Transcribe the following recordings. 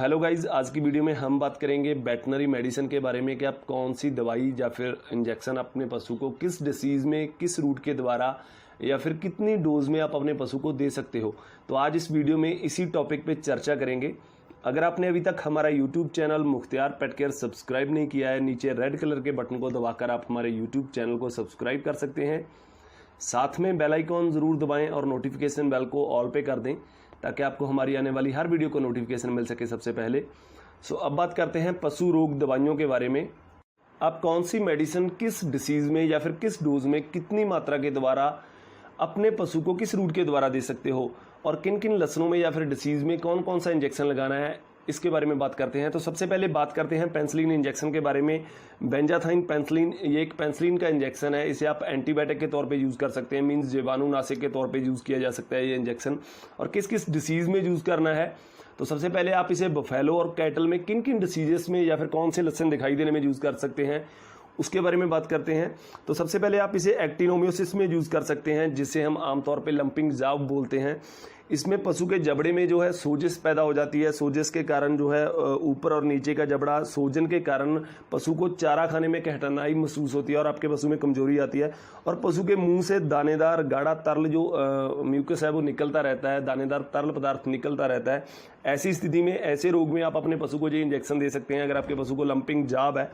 Hello guys, आज की video में हम बात करेंगे वेटनरी मेडिसिन के बारे में कि आप कौन सी दवाई या फिर इंजेक्शन अपने पशु को किस डिसीज़ में किस रूट के द्वारा या फिर कितनी डोज में आप अपने पशु को दे सकते हो। तो आज इस वीडियो में इसी टॉपिक पे चर्चा करेंगे। अगर आपने अभी तक हमारा YouTube channel Mukhtiyar pet care subscribe नहीं किया है, नीचे रेड कलर के बटन को दबाकर आप हमारे यूट्यूब चैनल को सब्सक्राइब कर सकते हैं। साथ में बेल आइकॉन ज़रूर दबाएं और नोटिफिकेशन बेल को ऑल पे कर दें ताकि आपको हमारी आने वाली हर वीडियो को नोटिफिकेशन मिल सके सबसे पहले। अब बात करते हैं पशु रोग दवाइयों के बारे में। आप कौन सी मेडिसिन किस डिसीज़ में या फिर किस डोज में कितनी मात्रा के द्वारा अपने पशु को किस रूट के द्वारा दे सकते हो और किन किन लक्षणों में या फिर डिसीज़ में कौन कौन सा इंजेक्शन लगाना है, इसके बारे में बात करते हैं। तो सबसे पहले बात करते हैं पेनिसिलिन इंजेक्शन के बारे में। बेंजाथाइन पेनिसिलिन ये एक पेनिसिलिन का इंजेक्शन है। इसे आप एंटीबायोटिक के तौर पे यूज़ कर सकते हैं, मींस जीवाणुनाशक के तौर पे यूज़ किया जा सकता है ये इंजेक्शन। और किस किस डिसीज़ में यूज़ करना है, तो सबसे पहले आप इसे बफेलो और कैटल में किन किन डिसीजेस में या फिर कौन से लक्षण दिखाई देने में यूज़ कर सकते हैं उसके बारे में बात करते हैं। तो सबसे पहले आप इसे एक्टिनोमियोसिस में यूज़ कर सकते हैं, जिसे हम आमतौर पे लंपिंग जाव बोलते हैं। इसमें पशु के जबड़े में जो है सोजिश पैदा हो जाती है। सोजिश के कारण जो है ऊपर और नीचे का जबड़ा सूजन के कारण पशु को चारा खाने में कठिनाई महसूस होती है और आपके पशु में कमजोरी आती है और पशु के मुंह से दानेदार गाढ़ा तरल जो म्यूकस है वो निकलता रहता है, दानेदार तरल पदार्थ निकलता रहता है। ऐसी स्थिति में, ऐसे रोग में आप अपने पशु को ये इंजेक्शन दे सकते हैं अगर आपके पशु को लंपिंग जाब है।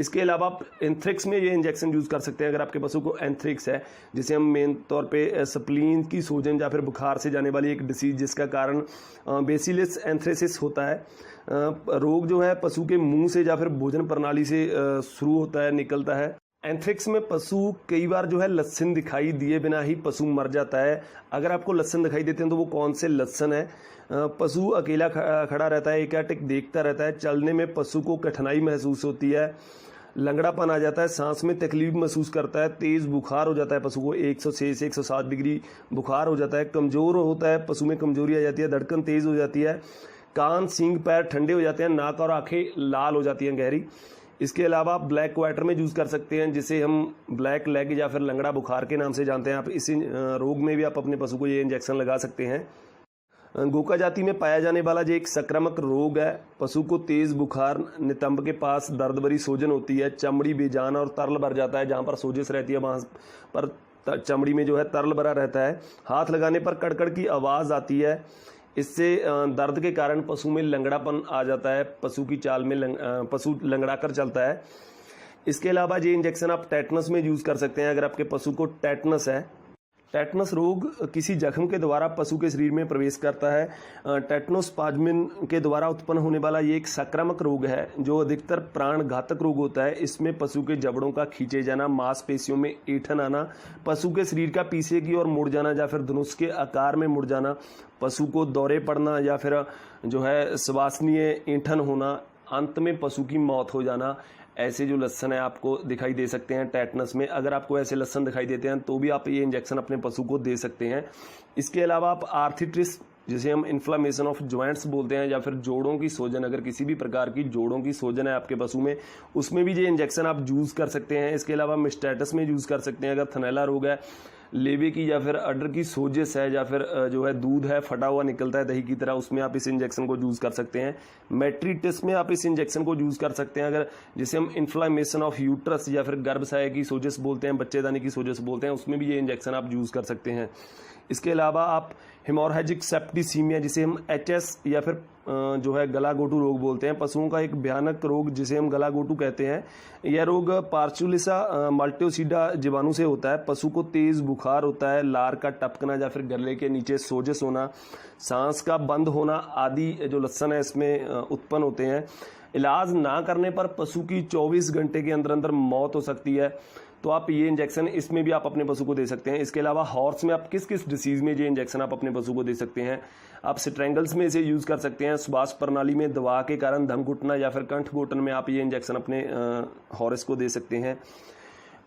इसके अलावा आप एंथ्रिक्स में ये इंजेक्शन यूज़ कर सकते हैं अगर आपके पशु को एंथ्रिक्स है, जिसे हम मेन तौर पे स्प्लीन की सूजन या फिर बुखार से जाने वाली एक डिसीज जिसका कारण बेसिलस एंथ्रेसिस होता है। रोग जो है पशु के मुंह से या फिर भोजन प्रणाली से शुरू होता है, निकलता है। एंथ्रिक्स में पशु कई बार जो है लक्षण दिखाई दिए बिना ही पशु मर जाता है। अगर आपको लक्षण दिखाई देते हैं तो वो कौन से लक्षण है? पशु अकेला खड़ा रहता है, एकाटिक देखता रहता है, चलने में पशु को कठिनाई महसूस होती है, लंगड़ापन आ जाता है, सांस में तकलीफ महसूस करता है, तेज बुखार हो जाता है पशु को 106 से 107 डिग्री बुखार हो जाता है, कमजोर होता है, पशु में कमजोरी आ जाती है, धड़कन तेज हो जाती है, कान सींग पैर ठंडे हो जाते हैं, नाक और आंखें लाल हो जाती हैं गहरी। इसके अलावा आप ब्लैक क्वार्टर में यूज़ कर सकते हैं, जिसे हम ब्लैक लेग या फिर लंगड़ा बुखार के नाम से जानते हैं। आप इसी रोग में भी आप अपने पशु को ये इंजेक्शन लगा सकते हैं। गोका जाति में पाया जाने वाला जो एक संक्रामक रोग है, पशु को तेज बुखार, नितंब के पास दर्द भरी सूजन होती है, चमड़ी बेजान और तरल भर जाता है। जहाँ पर सोजिश रहती है वहाँ पर चमड़ी में जो है तरल भरा रहता है। हाथ लगाने पर कड़कड़ की आवाज़ आती है। इससे दर्द के कारण पशु में लंगड़ापन आ जाता है, पशु की चाल में पशु लंगड़ा कर चलता है। इसके अलावा ये इंजेक्शन आप टेटनस में यूज़ कर सकते हैं अगर आपके पशु को टेटनस है। टेटनस रोग किसी जख्म के द्वारा पशु के शरीर में प्रवेश करता है। टेटनोस्पाज्मिन के द्वारा उत्पन्न होने वाला ये एक संक्रामक रोग है जो अधिकतर प्राण घातक रोग होता है। इसमें पशु के जबड़ों का खींचे जाना, मांसपेशियों में ऐंठन आना, पशु के शरीर का पीछे की ओर मुड़ जाना या फिर धनुष के आकार में मुड़ जाना, पशु को दौरे पड़ना या फिर जो है श्वासनीय ऐंठन होना, अंत में पशु की मौत हो जाना, ऐसे जो लक्षण है आपको दिखाई दे सकते हैं टेटनस में। अगर आपको ऐसे लक्षण दिखाई देते हैं तो भी आप ये इंजेक्शन अपने पशु को दे सकते हैं। इसके अलावा आप आर्थराइटिस, जिसे हम इन्फ्लामेशन ऑफ जॉइंट्स बोलते हैं, या फिर जोड़ों की सूजन, अगर किसी भी प्रकार की जोड़ों की सूजन है आपके पशु में, उसमें भी ये इंजेक्शन आप यूज़ कर सकते हैं। इसके अलावा मिस्टेटस में यूज़ कर सकते हैं अगर थनैला रोग है, लेवे की या फिर अडर की सोजिश है, या फिर जो है दूध है फटा हुआ निकलता है दही की तरह, उसमें आप इस इंजेक्शन को यूज़ कर सकते हैं। मैट्रिटिस में आप इस इंजेक्शन को यूज़ कर सकते हैं अगर, जिसे हम इन्फ्लामेशन ऑफ यूट्रस या फिर गर्भाशय की सोजिश बोलते हैं, बच्चेदानी की सोजिश बोलते हैं, उसमें भी ये इंजेक्शन आप यूज़ कर सकते हैं। इसके अलावा आप हेमोरेजिक सेप्टिसीमिया, जिसे हम HS या फिर जो है गलाघोटू रोग बोलते हैं, पशुओं का एक भयानक रोग जिसे हम गलाघोटू कहते हैं। यह रोग पार्चुलिसा माल्टोसिडा जीवाणु से होता है। पशु को तेज बुखार होता है, लार का टपकना या फिर गले के नीचे सोजिश होना, सांस का बंद होना आदि जो लक्षण है इसमें उत्पन्न होते हैं। इलाज ना करने पर पशु की 24 घंटे के अंदर अंदर मौत हो सकती है। तो आप ये इंजेक्शन इसमें भी आप अपने पशु को दे सकते हैं। इसके अलावा हॉर्स में आप किस किस डिसीज़ में ये इंजेक्शन आप अपने पशु को दे सकते हैं? आप स्ट्रेंगल्स में इसे यूज़ कर सकते हैं। श्वास प्रणाली में दबाव के कारण दम घुटना या फिर कंठ घोटन में आप ये इंजेक्शन अपने हॉर्स को दे सकते हैं।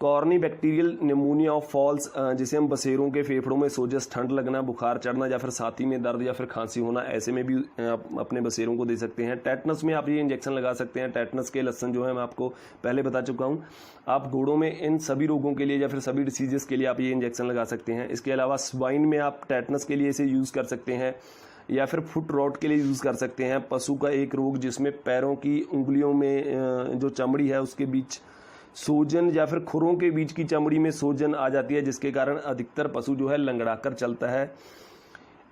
Corny bacterial pneumonia of falls, जिसे हम बसेरों के फेफड़ों में सोजस, ठंड लगना, बुखार चढ़ना या फिर छाती में दर्द या फिर खांसी होना, ऐसे में भी आप अपने बसेरों को दे सकते हैं। टेटनस में आप ये इंजेक्शन लगा सकते हैं। टेटनस के लक्षण जो है मैं आपको पहले बता चुका हूँ। आप घोड़ों में इन सभी रोगों के लिए या फिर सभी डिसीजेस के लिए आप ये इंजेक्शन लगा सकते हैं। इसके अलावा स्वाइन में आप टेटनस के लिए इसे यूज़ कर सकते हैं। या फिर फुट रॉट के लिए यूज़ कर सकते हैं। पशु का एक रोग जिसमें पैरों की उंगलियों में जो चमड़ी है उसके बीच सूजन या फिर खुरों के बीच की चमड़ी में सूजन आ जाती है, जिसके कारण अधिकतर पशु जो है लंगड़ा कर चलता है।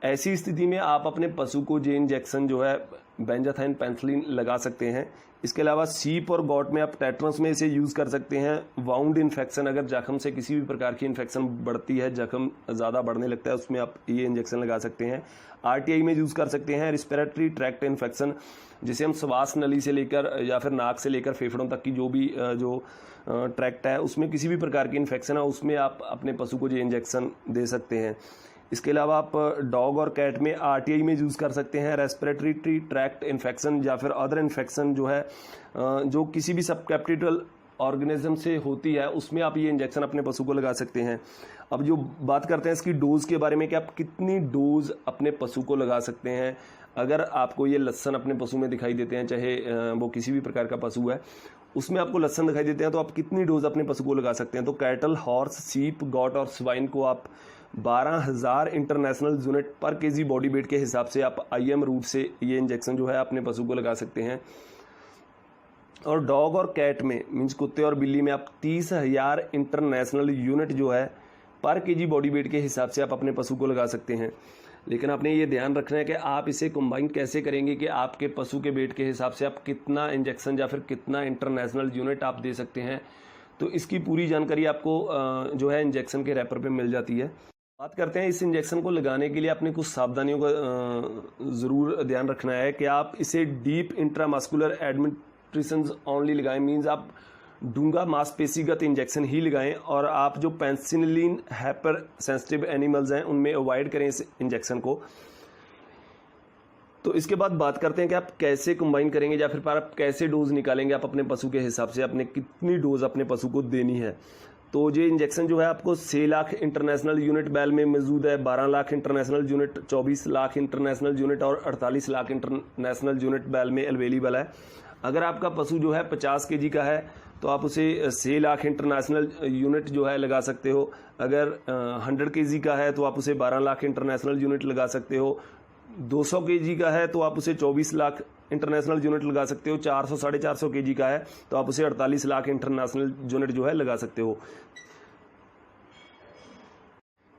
ऐसी स्थिति में आप अपने पशु को जे इंजेक्शन जो है बेंजाथाइन पेनिसिलिन लगा सकते हैं। इसके अलावा सीप और गॉट में आप टेटनस में इसे यूज़ कर सकते हैं। वाउंड इन्फेक्शन, अगर जख्म से किसी भी प्रकार की इन्फेक्शन बढ़ती है, जख्म ज़्यादा बढ़ने लगता है, उसमें आप ये इंजेक्शन लगा सकते हैं। आरटीआई में यूज़ कर सकते हैं। रिस्पिरेटरी ट्रैक्ट इन्फेक्शन, जिसे हम श्वास नली से लेकर या फिर नाक से लेकर फेफड़ों तक की जो भी जो ट्रैक्ट है उसमें किसी भी प्रकार की इन्फेक्शन है, उसमें आप अपने पशु को ये इंजेक्शन दे सकते हैं। इसके अलावा आप डॉग और कैट में आरटीआई में यूज़ कर सकते हैं। रेस्पिरेटरी ट्रैक्ट इन्फेक्शन या फिर अदर इन्फेक्शन जो है जो किसी भी सबकैपिटल ऑर्गेनिज्म से होती है, उसमें आप ये इंजेक्शन अपने पशु को लगा सकते हैं। अब जो बात करते हैं इसकी डोज के बारे में कि आप कितनी डोज अपने पशु को लगा सकते हैं। अगर आपको ये लक्षण अपने पशु में दिखाई देते हैं, चाहे वो किसी भी प्रकार का पशु है, उसमें आपको लक्षण दिखाई देते हैं, तो आप कितनी डोज अपने पशु को लगा सकते हैं। तो कैटल, हॉर्स, सीप, गॉट और स्वाइन को आप 12,000 इंटरनेशनल यूनिट पर केजी बॉडी वेट के हिसाब से आप IM रूट से ये इंजेक्शन जो है अपने पशु को लगा सकते हैं। और डॉग और कैट में मीन्स कुत्ते और बिल्ली में आप 30,000 इंटरनेशनल यूनिट जो है पर केजी बॉडी वेट के हिसाब से आप अपने पशु को लगा सकते हैं। लेकिन आपने ये ध्यान रखना है कि आप इसे कंबाइन कैसे करेंगे कि आपके पशु के वेट के हिसाब से आप कितना इंजेक्शन या फिर कितना इंटरनेशनल यूनिट आप दे सकते हैं। तो इसकी पूरी जानकारी आपको जो है इंजेक्शन के रैपर पे मिल जाती है। बात करते हैं इस इंजेक्शन को लगाने के लिए आपने कुछ सावधानियों का ज़रूर ध्यान रखना है कि आप इसे डीप इंट्रामस्कुलर एडमिनिस्ट्रेशन ओनली लगाएं, मीन्स आप डूंगा मांसपेशीगत इंजेक्शन ही लगाएं। और आप जो पेनिसिलिन हाइपर सेंसिटिव एनिमल्स हैं उनमें अवॉइड करें इस इंजेक्शन को। तो इसके बाद बात करते हैं कि आप कैसे कंबाइन करेंगे या फिर आप कैसे डोज निकालेंगे आप अपने पशु के हिसाब से, आपने कितनी डोज अपने पशु को देनी है। तो ये इंजेक्शन जो है आपको 6 लाख इंटरनेशनल यूनिट बैल में मौजूद है, 12 lakh international unit, 24 lakh international unit और 48 लाख इंटरनेशनल यूनिट बैल में अवेलेबल है। अगर आपका पशु जो है 50 kg का है तो आप उसे 6 लाख इंटरनेशनल यूनिट जो है लगा सकते हो। अगर 100 kg का है तो आप उसे 12 लाख इंटरनेशनल यूनिट लगा सकते हो। 200 kg का है तो आप उसे 24 लाख इंटरनेशनल यूनिट लगा सकते हो। 400 साढ़े 400 kg का है तो आप उसे 48 लाख इंटरनेशनल यूनिट जो है लगा सकते हो।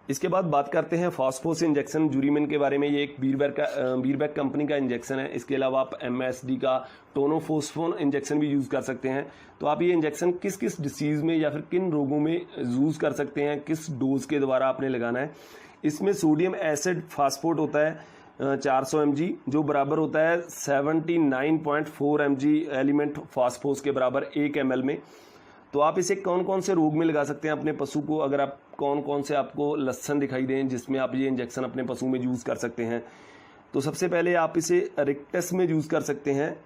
इसके बाद बात करते हैं फॉस्फोस इंजेक्शन जूरीमिन के बारे में। ये एक बीरबैक कंपनी का इंजेक्शन है। इसके अलावा आप MSD का टोनोफोस्फोन इंजेक्शन भी यूज़ कर सकते हैं। तो आप ये इंजेक्शन किस किस डिसीज़ में या फिर किन रोगों में यूज़ कर सकते हैं, किस डोज के द्वारा आपने लगाना है। इसमें सोडियम एसिड फास्फोट होता है 400 mg, जो बराबर होता है 79.4 mg एलिमेंट फास्फोस के बराबर 1 ml में। तो आप इसे कौन कौन से रोग में लगा सकते हैं अपने पशु को, अगर आप कौन कौन से आपको लक्षण दिखाई दें जिसमें आप ये इंजेक्शन अपने पशु में यूज़ कर सकते हैं। तो सबसे पहले आप इसे रिक्टस में यूज़ कर सकते हैं।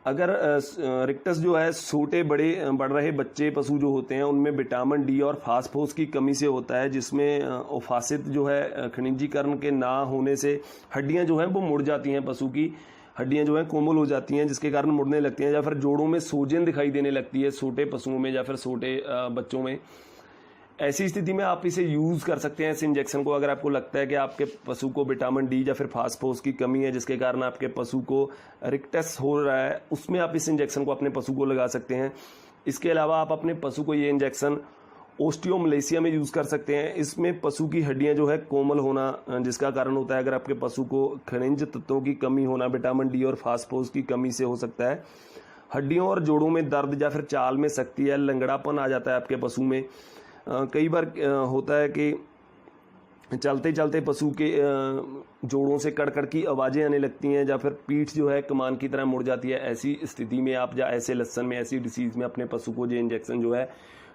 अगर रिक्टस जो है छोटे बढ़ रहे बच्चे पशु जो होते हैं उनमें विटामिन D और फास्फोरस की कमी से होता है, जिसमें ओफासित जो है खनिजीकरण के ना होने से हड्डियां जो हैं वो मुड़ जाती हैं, पशु की हड्डियां जो हैं कोमल हो जाती हैं जिसके कारण मुड़ने लगती हैं, या फिर जोड़ों में सूजन दिखाई देने लगती है छोटे पशुओं में या फिर छोटे बच्चों में। ऐसी स्थिति में आप इसे यूज़ कर सकते हैं इस इंजेक्शन को। अगर आपको लगता है कि आपके पशु को विटामिन D या फिर फास्फोरस की कमी है जिसके कारण आपके पशु को रिक्टस हो रहा है, उसमें आप इस इंजेक्शन को अपने पशु को लगा सकते हैं। इसके अलावा आप अपने पशु को ये इंजेक्शन ओस्टियोमलेशिया में यूज़ कर सकते हैं। इसमें पशु की हड्डियां जो है कोमल होना जिसका कारण होता है। अगर आपके पशु को खनिज तत्वों की कमी होना, विटामिन D और फास्फोरस की कमी से हो सकता है। हड्डियों और जोड़ों में दर्द या फिर चाल में सख्ती या लंगड़ापन आ जाता है आपके पशु में। कई बार होता है कि चलते चलते पशु के जोड़ों से कड़कड़ की आवाज़ें आने लगती हैं या फिर पीठ जो है कमान की तरह मुड़ जाती है। ऐसी स्थिति में आप या ऐसे लक्षण में, ऐसी डिसीज़ में अपने पशु को जो इंजेक्शन जो है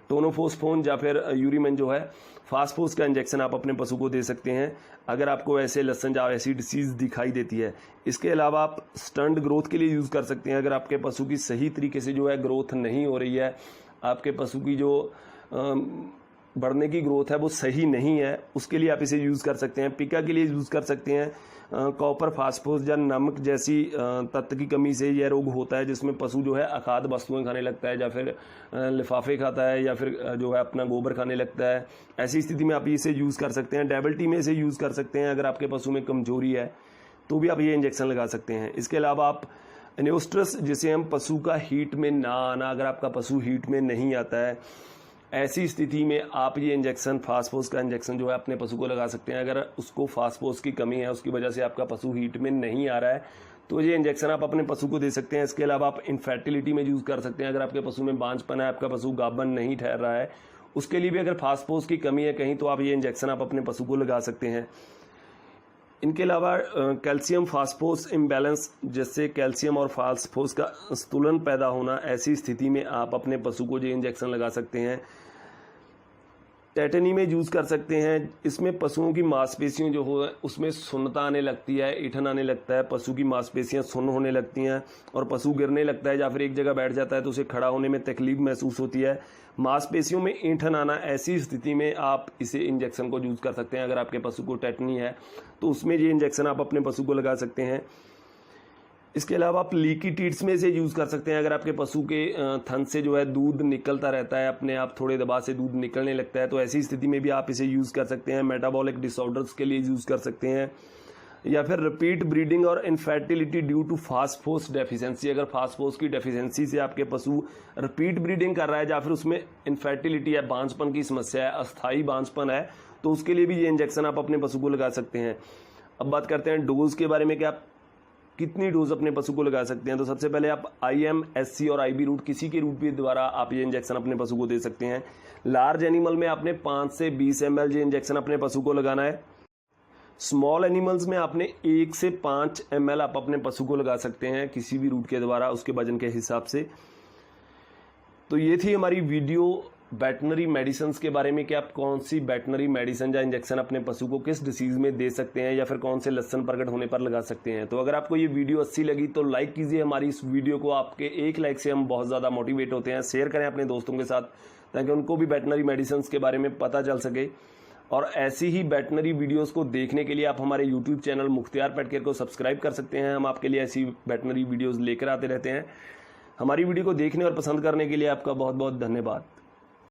टोनोफोस्फोन या फिर यूरीमिन जो है फास्फोरस का इंजेक्शन आप अपने पशु को दे सकते हैं अगर आपको ऐसे लक्षण या ऐसी डिसीज़ दिखाई देती है। इसके अलावा आप स्टंट ग्रोथ के लिए यूज़ कर सकते हैं। अगर आपके पशु की सही तरीके से जो है ग्रोथ नहीं हो रही है, आपके पशु की जो बढ़ने की ग्रोथ है वो सही नहीं है, उसके लिए आप इसे यूज़ कर सकते हैं। पिका के लिए यूज़ कर सकते हैं। कॉपर, फास्फोरस या नमक जैसी तत्व की कमी से यह रोग होता है जिसमें पशु जो है अखाद्य वस्तुएं खाने लगता है या फिर लिफाफे खाता है या फिर जो है अपना गोबर खाने लगता है। ऐसी स्थिति में आप इसे यूज़ कर सकते हैं। डायबिलिटी में इसे यूज़ कर सकते हैं अगर आपके पशु में कमजोरी है। तो भी आप ये इंजेक्शन लगा सकते हैं। इसके अलावा आप एनियोस्ट्रस, जिसे हम पशु का हीट में ना आना, अगर आपका पशु हीट में नहीं आता है, ऐसी स्थिति में आप ये इंजेक्शन फास्फोरस का इंजेक्शन जो है अपने पशु को लगा सकते हैं। अगर उसको फास्फोरस की कमी है, उसकी वजह से आपका पशु हीट में नहीं आ रहा है, तो ये इंजेक्शन आप अपने पशु को दे सकते हैं। इसके अलावा आप इनफर्टिलिटी में यूज़ कर सकते हैं। अगर आपके पशु में बांझपन है, आपका पशु गाभन नहीं ठहर रहा है, उसके लिए भी अगर फास्फोरस की कमी है कहीं, तो आप ये इंजेक्शन आप अपने पशु को लगा सकते हैं। इनके अलावा कैल्शियम फास्फोरस इम्बैलेंस, जैसे कैल्शियम और फास्फोरस का संतुलन पैदा होना, ऐसी स्थिति में आप अपने पशु को ये इंजेक्शन लगा सकते हैं। टेटनी में यूज़ कर सकते हैं। इसमें पशुओं की मांसपेशियां जो हो उसमें सुन्नता आने लगती है, ईंठन आने लगता है, पशु की मांसपेशियां सुन्न होने लगती हैं और पशु गिरने लगता है या फिर एक जगह बैठ जाता है तो उसे खड़ा होने में तकलीफ महसूस होती है, मांसपेशियों में ईंठन आना, ऐसी स्थिति में आप इसे इंजेक्शन को यूज़ कर सकते हैं। अगर आपके पशु को टेटनी है तो उसमें ये इंजेक्शन आप अपने पशु को लगा सकते हैं। इसके अलावा आप लीकी टीट्स में से यूज़ कर सकते हैं। अगर आपके पशु के थन से जो है दूध निकलता रहता है, अपने आप थोड़े दबाव से दूध निकलने लगता है, तो ऐसी स्थिति में भी आप इसे यूज़ कर सकते हैं। मेटाबॉलिक डिसऑर्डर्स के लिए यूज़ कर सकते हैं, या फिर रिपीट ब्रीडिंग और infertility due to phosphorus deficiency. अगर फास्फोरस की डेफिशिएंसी से आपके पशु रिपीट ब्रीडिंग कर रहा है या फिर उसमें इनफर्टिलिटी है, बांझपन की समस्या है, अस्थायी बांझपन है, तो उसके लिए भी ये इंजेक्शन आप अपने पशु को लगा सकते हैं। अब बात करते हैं डोज के बारे में कि आप कितनी डोज अपने पशु को लगा सकते हैं। तो सबसे पहले आप IM, SC और IB रूट, किसी के रूट के द्वारा आप ये इंजेक्शन अपने पशु को दे सकते हैं। लार्ज एनिमल में आपने 5 से 20 ml ये इंजेक्शन अपने पशु को लगाना है। स्मॉल एनिमल्स में आपने 1 से 5 ml आप अपने पशु को लगा सकते हैं किसी भी रूट के द्वारा, उसके वजन के हिसाब से। तो ये थी हमारी वीडियो वेटनरी मेडिसिन के बारे में कि आप कौन सी वेटनरी मेडिसिन या इंजेक्शन अपने पशु को किस डिसीज में दे सकते हैं या फिर कौन से लक्षण प्रकट होने पर लगा सकते हैं। तो अगर आपको ये वीडियो अच्छी लगी तो लाइक कीजिए हमारी इस वीडियो को। आपके एक लाइक से हम बहुत ज़्यादा मोटिवेट होते हैं। शेयर करें अपने दोस्तों के साथ ताकि उनको भी वेटनरी मेडिसिन के बारे में पता चल सके। और ऐसी ही वेटनरी वीडियोस को देखने के लिए आप हमारे YouTube channel Mukhtiyar pet care को सब्सक्राइब कर सकते हैं। हम आपके लिए ऐसी वेटनरी वीडियोस लेकर आते रहते हैं। हमारी वीडियो को देखने और पसंद करने के लिए आपका बहुत बहुत धन्यवाद।